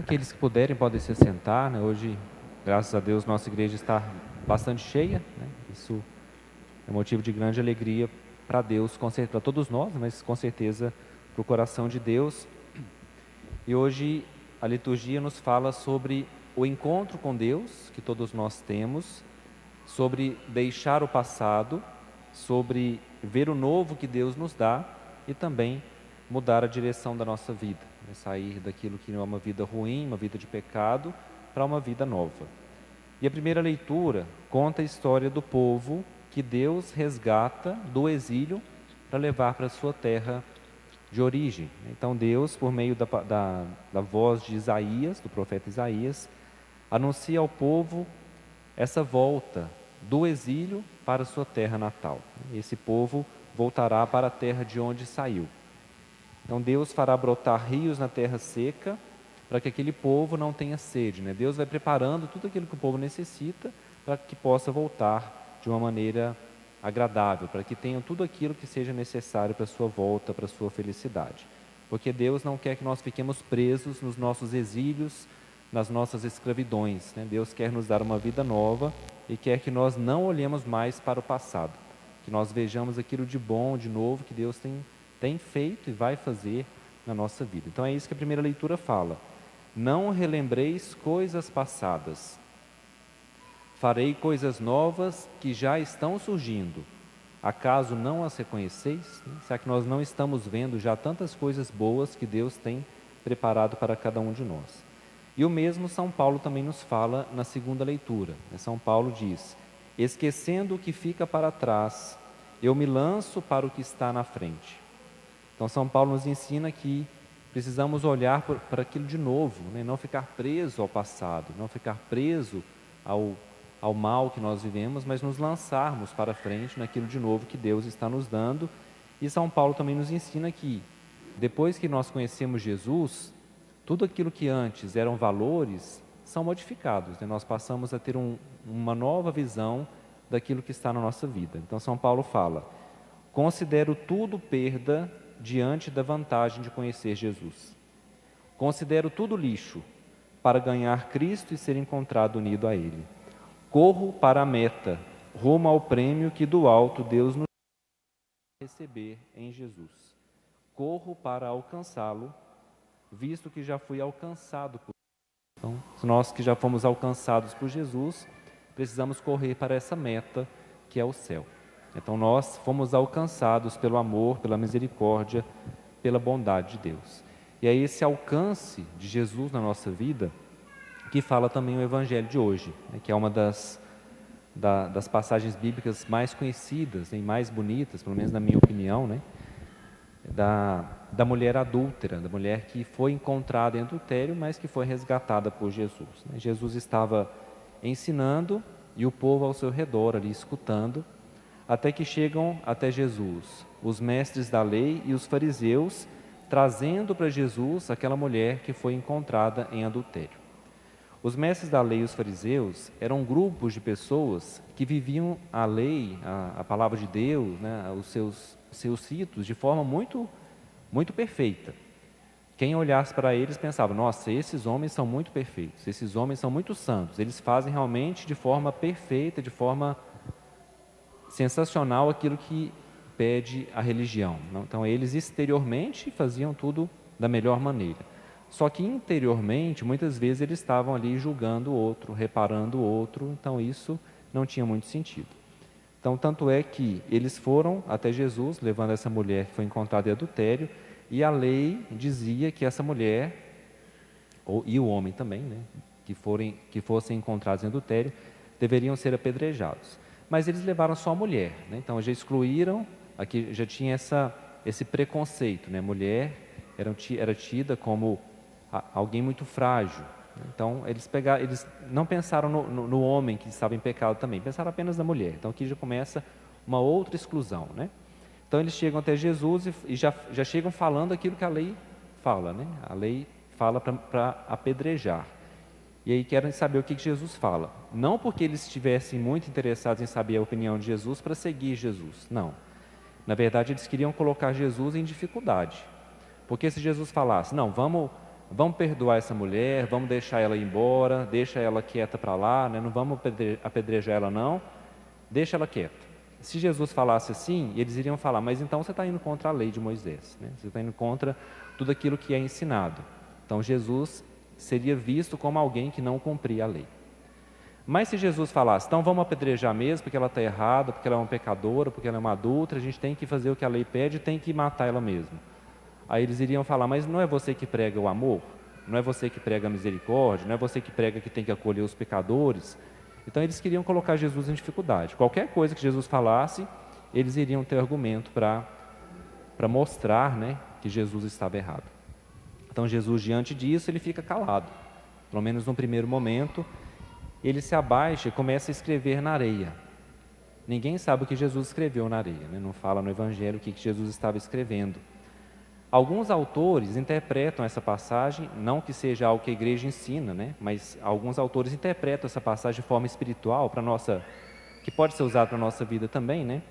Aqueles que puderem podem se sentar, né? Hoje, graças a Deus, nossa igreja está bastante cheia, né? Isso é motivo de grande alegria para Deus, para todos nós, mas com certeza para o coração de Deus. E hoje a liturgia nos fala sobre o encontro com Deus que todos nós temos, sobre deixar o passado, sobre ver o novo que Deus nos dá e também mudar a direção da nossa vida, né? Sair daquilo que é uma vida ruim, uma vida de pecado, para uma vida nova. E a primeira leitura conta a história do povo que Deus resgata do exílio para levar para a sua terra de origem. Então Deus, por meio da voz de Isaías, do profeta Isaías, anuncia ao povo essa volta do exílio para a sua terra natal. Esse povo voltará para a terra de onde saiu. Então Deus fará brotar rios na terra seca, para que aquele povo não tenha sede, né? Deus vai preparando tudo aquilo que o povo necessita para que possa voltar de uma maneira agradável, para que tenham tudo aquilo que seja necessário para a sua volta, para a sua felicidade. Porque Deus não quer que nós fiquemos presos nos nossos exílios, nas nossas escravidões, né? Deus quer nos dar uma vida nova e quer que nós não olhemos mais para o passado, que nós vejamos aquilo de bom, de novo, que Deus tem feito e vai fazer na nossa vida. Então é isso que a primeira leitura fala. Não relembreis coisas passadas. Farei coisas novas que já estão surgindo. Acaso não as reconheceis? Será que nós não estamos vendo já tantas coisas boas que Deus tem preparado para cada um de nós? E o mesmo São Paulo também nos fala na segunda leitura. São Paulo diz: esquecendo o que fica para trás, eu me lanço para o que está na frente. Então São Paulo nos ensina que precisamos olhar para aquilo de novo, né? Não ficar preso ao passado, não ficar preso ao mal que nós vivemos, mas nos lançarmos para frente naquilo de novo que Deus está nos dando. E São Paulo também nos ensina que, depois que nós conhecemos Jesus, tudo aquilo que antes eram valores são modificados, né? Nós passamos a ter uma nova visão daquilo que está na nossa vida. Então São Paulo fala: considero tudo perda diante da vantagem de conhecer Jesus. Considero tudo lixo para ganhar Cristo e ser encontrado unido a Ele. Corro para a meta, rumo ao prêmio que do alto Deus nos receber em Jesus. Corro para alcançá-lo, visto que já fui alcançado por Ele. Então, nós que já fomos alcançados por Jesus, precisamos correr para essa meta que é o céu. Então nós fomos alcançados pelo amor, pela misericórdia, pela bondade de Deus. E é esse alcance de Jesus na nossa vida que fala também o Evangelho de hoje, né, que é uma das passagens bíblicas mais conhecidas e mais bonitas, pelo menos na minha opinião, né, da mulher adúltera, da mulher que foi encontrada em adultério, mas que foi resgatada por Jesus, né? Jesus estava ensinando e o povo ao seu redor ali escutando, até que chegam até Jesus os mestres da lei e os fariseus, trazendo para Jesus aquela mulher que foi encontrada em adultério. Os mestres da lei e os fariseus eram grupos de pessoas que viviam a lei, a palavra de Deus, né, os seus ritos de forma muito, muito perfeita. Quem olhasse para eles pensava: nossa, esses homens são muito perfeitos, esses homens são muito santos, eles fazem realmente de forma perfeita, de forma sensacional aquilo que pede a religião. Então eles exteriormente faziam tudo da melhor maneira. Só que interiormente, muitas vezes eles estavam ali julgando o outro, reparando o outro, então isso não tinha muito sentido. Então tanto é que eles foram até Jesus, levando essa mulher que foi encontrada em adultério, e a lei dizia que essa mulher, e o homem também, né, que fossem encontrados em adultério, deveriam ser apedrejados. Mas eles levaram só a mulher, né? Então já excluíram, aqui já tinha esse preconceito, né? Mulher era tida como alguém muito frágil. Então eles não pensaram no homem que estava em pecado também, pensaram apenas na mulher. Então aqui já começa uma outra exclusão, né? Então eles chegam até Jesus e já chegam falando aquilo que a lei fala, né? A lei fala para apedrejar. E aí querem saber o que Jesus fala. Não porque eles estivessem muito interessados em saber a opinião de Jesus para seguir Jesus, não. Na verdade, eles queriam colocar Jesus em dificuldade. Porque se Jesus falasse: não, vamos vamos perdoar essa mulher, vamos deixar ela ir embora, deixa ela quieta para lá, né? Não vamos apedrejar ela não, deixa ela quieta. Se Jesus falasse assim, eles iriam falar, mas então você está indo contra a lei de Moisés, né? Você está indo contra tudo aquilo que é ensinado. Então Jesus seria visto como alguém que não cumpria a lei. Mas se Jesus falasse, então vamos apedrejar mesmo, porque ela está errada, porque ela é uma pecadora, porque ela é uma adulta, a gente tem que fazer o que a lei pede, tem que matar ela mesmo. Aí eles iriam falar, mas não é você que prega o amor? Não é você que prega a misericórdia? Não é você que prega que tem que acolher os pecadores? Então eles queriam colocar Jesus em dificuldade. Qualquer coisa que Jesus falasse, eles iriam ter argumento para mostrar, né, que Jesus estava errado. Então Jesus, diante disso, ele fica calado. Pelo menos no primeiro momento, ele se abaixa e começa a escrever na areia. Ninguém sabe o que Jesus escreveu na areia, né? Não fala no Evangelho o que Jesus estava escrevendo. Alguns autores interpretam essa passagem, não que seja algo que a igreja ensina, né? Mas alguns autores interpretam essa passagem de forma espiritual, que pode ser usada para a nossa vida também, né?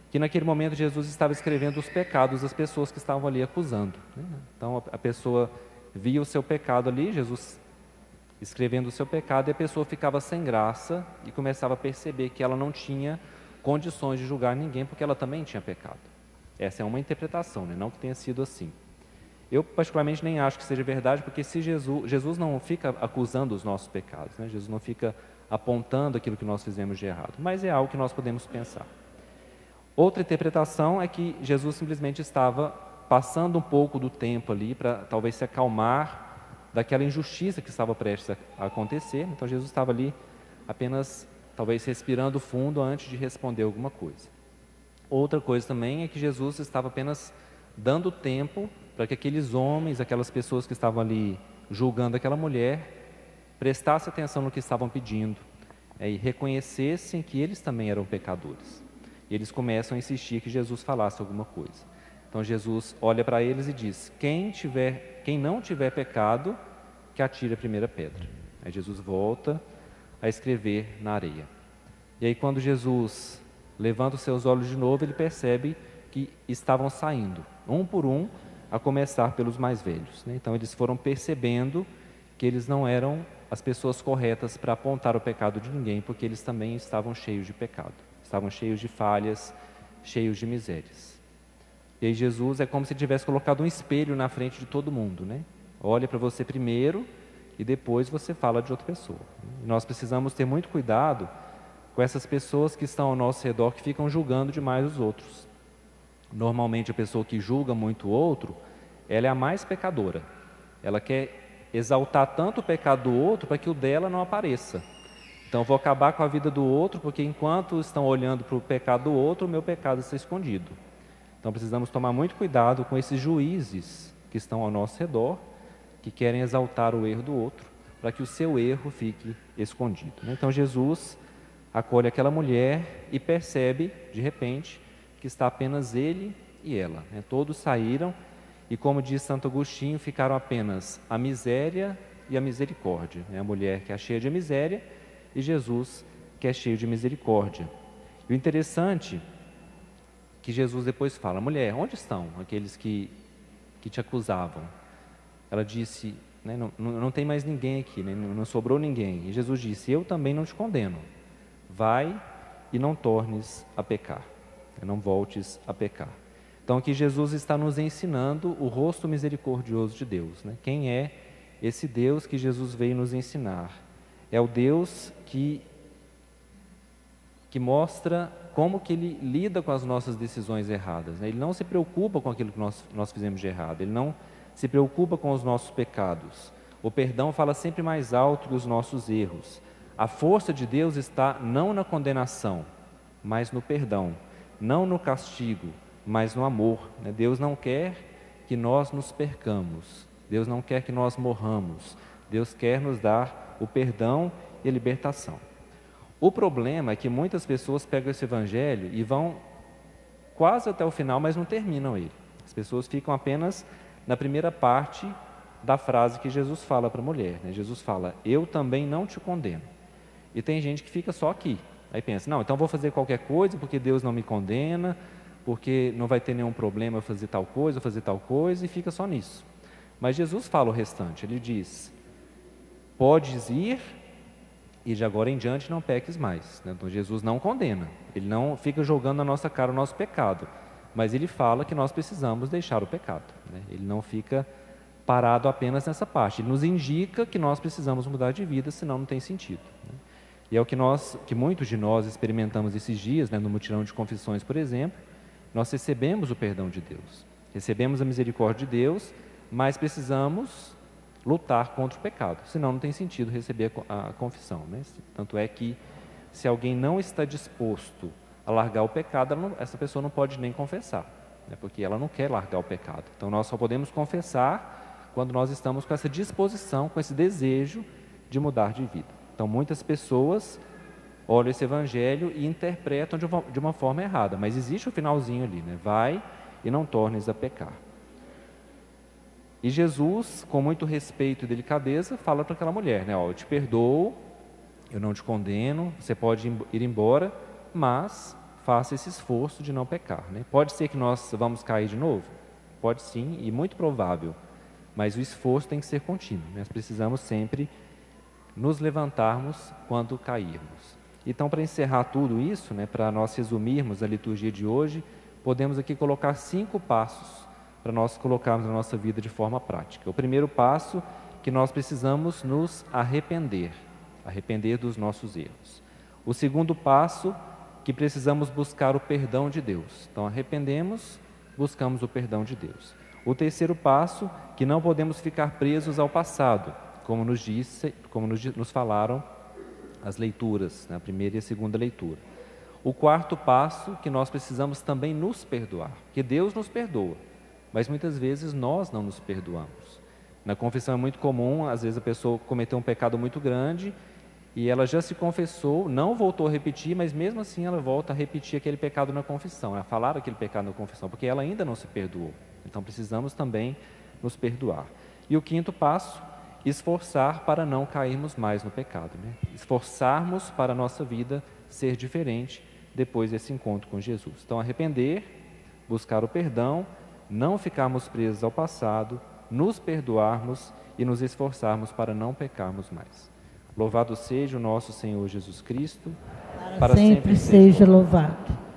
Que naquele momento Jesus estava escrevendo os pecados das pessoas que estavam ali acusando, né? Então a pessoa via o seu pecado ali, Jesus escrevendo o seu pecado, e a pessoa ficava sem graça e começava a perceber que ela não tinha condições de julgar ninguém porque ela também tinha pecado. Essa é uma interpretação, né? Não que tenha sido assim. Eu particularmente nem acho que seja verdade, porque se Jesus não fica acusando os nossos pecados, né? Jesus não fica apontando aquilo que nós fizemos de errado, mas é algo que nós podemos pensar. Outra interpretação é que Jesus simplesmente estava passando um pouco do tempo ali para talvez se acalmar daquela injustiça que estava prestes a acontecer. Então Jesus estava ali apenas, talvez, respirando fundo antes de responder alguma coisa. Outra coisa também é que Jesus estava apenas dando tempo para que aqueles homens, aquelas pessoas que estavam ali julgando aquela mulher, prestassem atenção no que estavam pedindo, e reconhecessem que eles também eram pecadores. E eles começam a insistir que Jesus falasse alguma coisa. Então Jesus olha para eles e diz, quem não tiver pecado, que atire a primeira pedra. Aí Jesus volta a escrever na areia. E aí quando Jesus levanta os seus olhos de novo, ele percebe que estavam saindo, um por um, a começar pelos mais velhos, né? Então eles foram percebendo que eles não eram as pessoas corretas para apontar o pecado de ninguém, porque eles também estavam cheios de pecado, estavam cheios de falhas, cheios de misérias. E aí Jesus é como se tivesse colocado um espelho na frente de todo mundo, né? Olha para você primeiro e depois você fala de outra pessoa. Nós precisamos ter muito cuidado com essas pessoas que estão ao nosso redor, que ficam julgando demais os outros. Normalmente a pessoa que julga muito o outro, ela é a mais pecadora. Ela quer exaltar tanto o pecado do outro para que o dela não apareça. Então eu vou acabar com a vida do outro, porque enquanto estão olhando para o pecado do outro, o meu pecado está escondido. Então precisamos tomar muito cuidado com esses juízes que estão ao nosso redor, que querem exaltar o erro do outro, para que o seu erro fique escondido. Então Jesus acolhe aquela mulher e percebe, de repente, que está apenas ele e ela. Todos saíram e, como diz Santo Agostinho, ficaram apenas a miséria e a misericórdia. A mulher que é cheia de miséria e Jesus que é cheio de misericórdia. E o interessante que Jesus depois fala, mulher, onde estão aqueles que te acusavam? Ela disse, né, não tem mais ninguém aqui, né, não sobrou ninguém. E Jesus disse, eu também não te condeno. Vai e não tornes a pecar, não voltes a pecar. Então aqui Jesus está nos ensinando o rosto misericordioso de Deus, né? Quem é esse Deus que Jesus veio nos ensinar? É o Deus que mostra como que Ele lida com as nossas decisões erradas, né? Ele não se preocupa com aquilo que nós fizemos de errado, Ele não se preocupa com os nossos pecados. O perdão fala sempre mais alto que os nossos erros. A força de Deus está não na condenação, mas no perdão, não no castigo, mas no amor, né? Deus não quer que nós nos percamos, Deus não quer que nós morramos, Deus quer nos dar o perdão e a libertação. O problema é que muitas pessoas pegam esse evangelho e vão quase até o final, mas não terminam ele. As pessoas ficam apenas na primeira parte da frase que Jesus fala para a mulher, né? Jesus fala, eu também não te condeno. E tem gente que fica só aqui. Aí pensa, não, então vou fazer qualquer coisa porque Deus não me condena, porque não vai ter nenhum problema eu fazer tal coisa, e fica só nisso. Mas Jesus fala o restante, ele diz: podes ir e de agora em diante não peques mais. Então Jesus não condena, ele não fica jogando na nossa cara o nosso pecado, mas ele fala que nós precisamos deixar o pecado. Ele não fica parado apenas nessa parte, ele nos indica que nós precisamos mudar de vida, senão não tem sentido. E é o que muitos de nós experimentamos esses dias, no mutirão de confissões, por exemplo. Nós recebemos o perdão de Deus, recebemos a misericórdia de Deus, mas precisamos lutar contra o pecado, senão não tem sentido receber a confissão. Tanto é que, se alguém não está disposto a largar o pecado, essa pessoa não pode nem confessar, porque ela não quer largar o pecado. Então nós só podemos confessar quando nós estamos com essa disposição, com esse desejo de mudar de vida. Então muitas pessoas olham esse evangelho e interpretam de uma forma errada, mas existe o finalzinho ali, vai e não tornes a pecar. E Jesus, com muito respeito e delicadeza, fala para aquela mulher, eu te perdoo, eu não te condeno, você pode ir embora, mas faça esse esforço de não pecar. Pode ser que nós vamos cair de novo? Pode sim, e muito provável, mas o esforço tem que ser contínuo. Nós precisamos sempre nos levantarmos quando cairmos. Então, para encerrar tudo isso, para nós resumirmos a liturgia de hoje, podemos aqui colocar 5 passos para nós colocarmos na nossa vida de forma prática. O primeiro passo, que nós precisamos nos arrepender dos nossos erros. O segundo passo, que precisamos buscar o perdão de Deus. Então, arrependemos, buscamos o perdão de Deus. O terceiro passo, que não podemos ficar presos ao passado, como nos falaram as leituras, a primeira e a segunda leitura. O quarto passo, que nós precisamos também nos perdoar, que Deus nos perdoa, mas muitas vezes nós não nos perdoamos. Na confissão é muito comum, às vezes a pessoa cometeu um pecado muito grande e ela já se confessou, não voltou a repetir, mas mesmo assim ela volta a repetir aquele pecado na confissão, a falar aquele pecado na confissão, porque ela ainda não se perdoou. Então precisamos também nos perdoar. E o quinto passo, esforçar para não cairmos mais no pecado. Esforçarmos para a nossa vida ser diferente depois desse encontro com Jesus. Então, arrepender, buscar o perdão, não ficarmos presos ao passado, nos perdoarmos e nos esforçarmos para não pecarmos mais. Louvado seja o nosso Senhor Jesus Cristo, para sempre seja louvado.